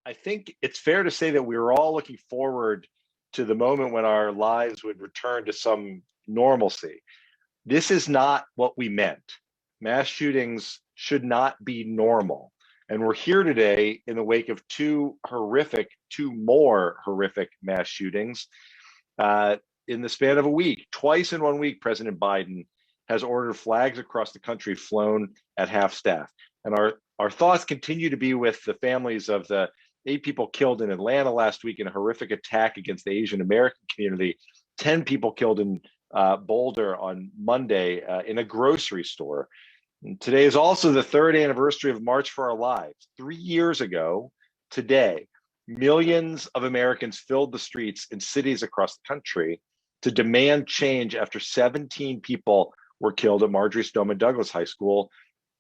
I think it's fair to say that we were all looking forward to the moment when our lives would return to some normalcy. This is not what we meant. Mass shootings should not be normal. And we're here today in the wake of two more horrific mass shootings in the span of a week. Twice in 1 week, President Biden has ordered flags across the country flown at half staff. And our thoughts continue to be with the families of the 8 people killed in Atlanta last week in a horrific attack against the Asian American community, 10 people killed in Boulder on Monday in a grocery store. And today is also the 3rd anniversary of March for Our Lives. 3 years ago today, millions of Americans filled the streets in cities across the country to demand change after 17 people were killed at Marjory Stoneman Douglas High School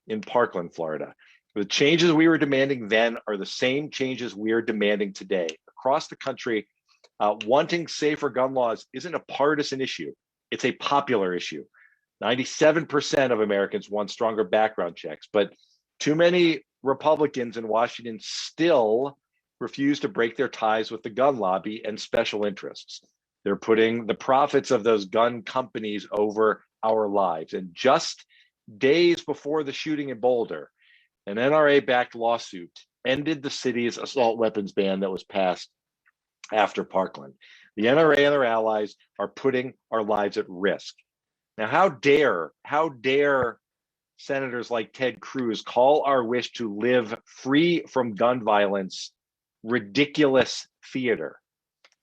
in Parkland, Florida. The changes we were demanding then are the same changes we are demanding today. Across the country, wanting safer gun laws isn't a partisan issue. It's a popular issue. 97% of Americans want stronger background checks, but too many Republicans in Washington still refuse to break their ties with the gun lobby and special interests. They're putting the profits of those gun companies over our lives. And just days before the shooting in Boulder, an NRA-backed lawsuit ended the city's assault weapons ban that was passed after Parkland. The NRA and their allies are putting our lives at risk. Now, how dare senators like Ted Cruz call our wish to live free from gun violence ridiculous theater?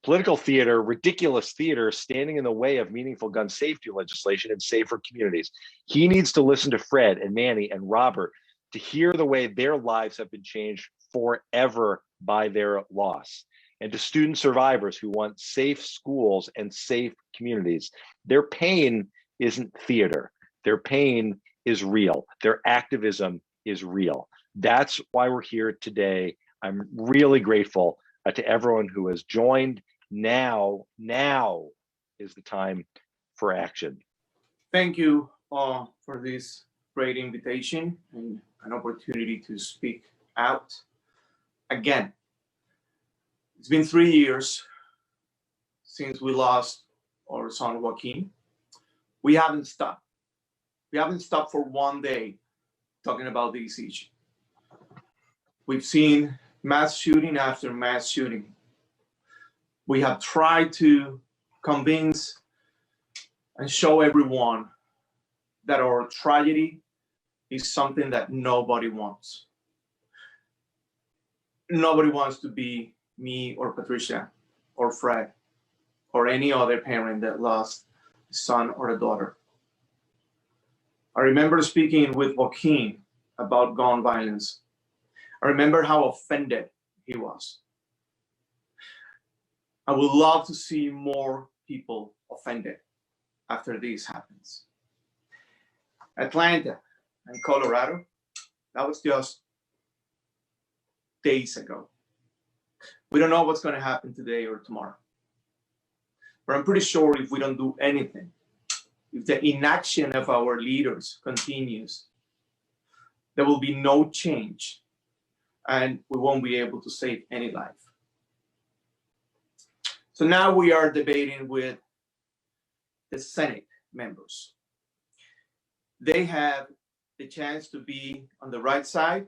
Political theater, ridiculous theater, standing in the way of meaningful gun safety legislation and safer communities. He needs to listen to Fred and Manny and Robert to hear the way their lives have been changed forever by their loss. And to student survivors who want safe schools and safe communities. Their pain isn't theater. Their pain is real. Their activism is real. That's why we're here today. I'm really grateful to everyone who has joined. Now is the time for action. Thank you all for this great invitation and an opportunity to speak out. Again, it's been 3 years since we lost our son Joaquin. We haven't stopped. We haven't stopped for 1 day talking about this issue. We've seen mass shooting after mass shooting. We have tried to convince and show everyone that our tragedy is something that nobody wants. Nobody wants to be me or Patricia or Fred or any other parent that lost a son or a daughter. I remember speaking with Joaquin about gun violence. I remember how offended he was. I would love to see more people offended after this happens. Atlanta and Colorado, that was just days ago. We don't know what's going to happen today or tomorrow. But I'm pretty sure if we don't do anything, if the inaction of our leaders continues, there will be no change and we won't be able to save any life. So now we are debating with the Senate members. They have the chance to be on the right side,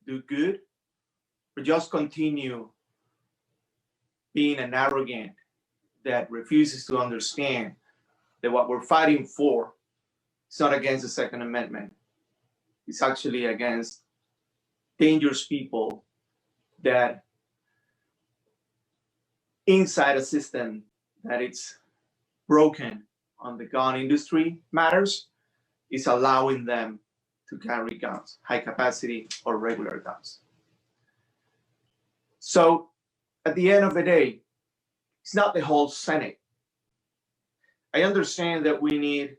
do good, or just continue being an arrogant that refuses to understand that what we're fighting for is not against the Second Amendment. It's actually against dangerous people that inside a system that it's broken on the gun industry matters is allowing them to carry guns, high capacity or regular guns. So at the end of the day, it's not the whole Senate. I understand that we need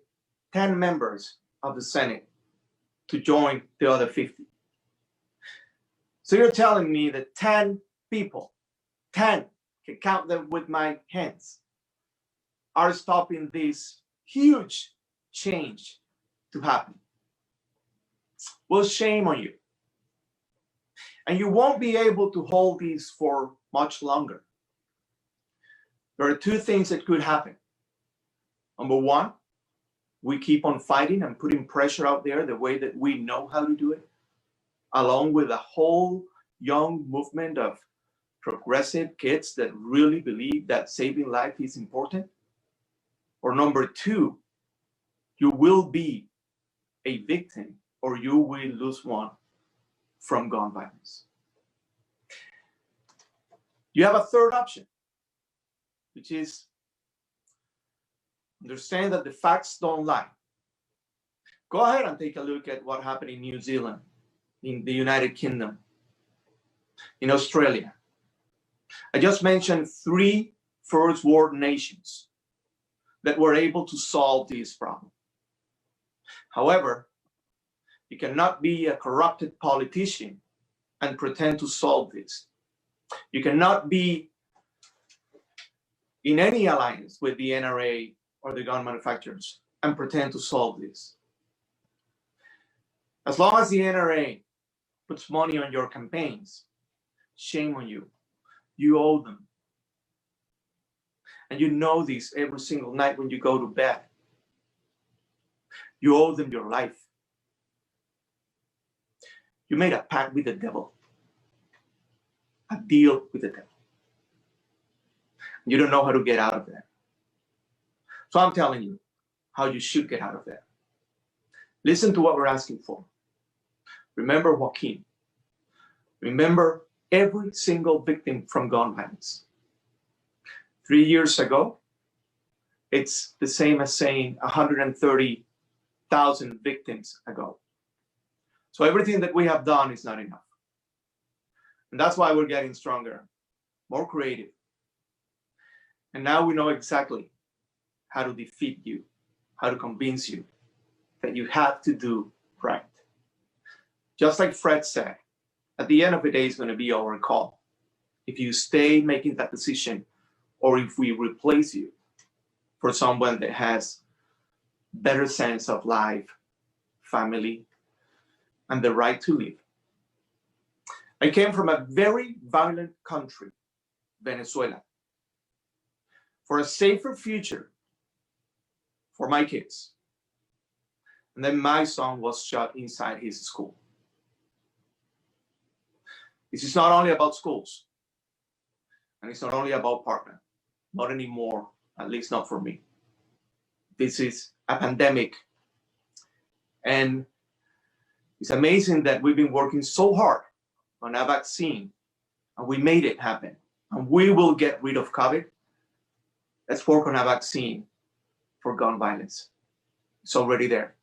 10 members of the Senate to join the other 50. So you're telling me that 10 people, 10, can count them with my hands, are stopping this huge change to happen. Well, shame on you. And you won't be able to hold these for much longer. There are two things that could happen. Number one, we keep on fighting and putting pressure out there the way that we know how to do it, along with a whole young movement of progressive kids that really believe that saving life is important. Or number two, you will be a victim or you will lose one from gun violence. You have a third option, which is understand that the facts don't lie. Go ahead and take a look at what happened in New Zealand, in the United Kingdom, in Australia. I just mentioned 3 first world nations that were able to solve this problem. However, you cannot be a corrupted politician and pretend to solve this. You cannot be in any alliance with the NRA or the gun manufacturers and pretend to solve this. As long as the NRA puts money on your campaigns, shame on you. You owe them. And you know this every single night when you go to bed. You owe them your life. You made a pact with the devil, a deal with the devil. You don't know how to get out of there. So I'm telling you how you should get out of there. Listen to what we're asking for. Remember Joaquin. Remember every single victim from gun violence. 3 years ago, it's the same as saying 130,000 victims ago. So everything that we have done is not enough. And that's why we're getting stronger, more creative. And now we know exactly how to defeat you, how to convince you that you have to do right. Just like Fred said, at the end of the day, it's going to be our call. If you stay making that decision, or if we replace you for someone that has better sense of life, family, and the right to live. I came from a very violent country, Venezuela, for a safer future for my kids. And then my son was shot inside his school. This is not only about schools, and it's not only about Parkland, not anymore, at least not for me. This is a pandemic, and it's amazing that we've been working so hard on a vaccine, and we made it happen, and we will get rid of COVID. Let's work on a vaccine for gun violence. It's already there.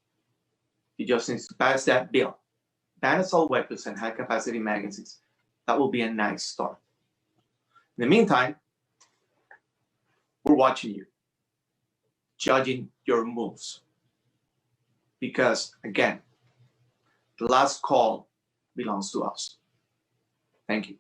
You just need to pass that bill. Ban assault weapons and high-capacity magazines. That will be a nice start. In the meantime, we're watching you, judging your moves. Because, again, the last call belongs to us. Thank you.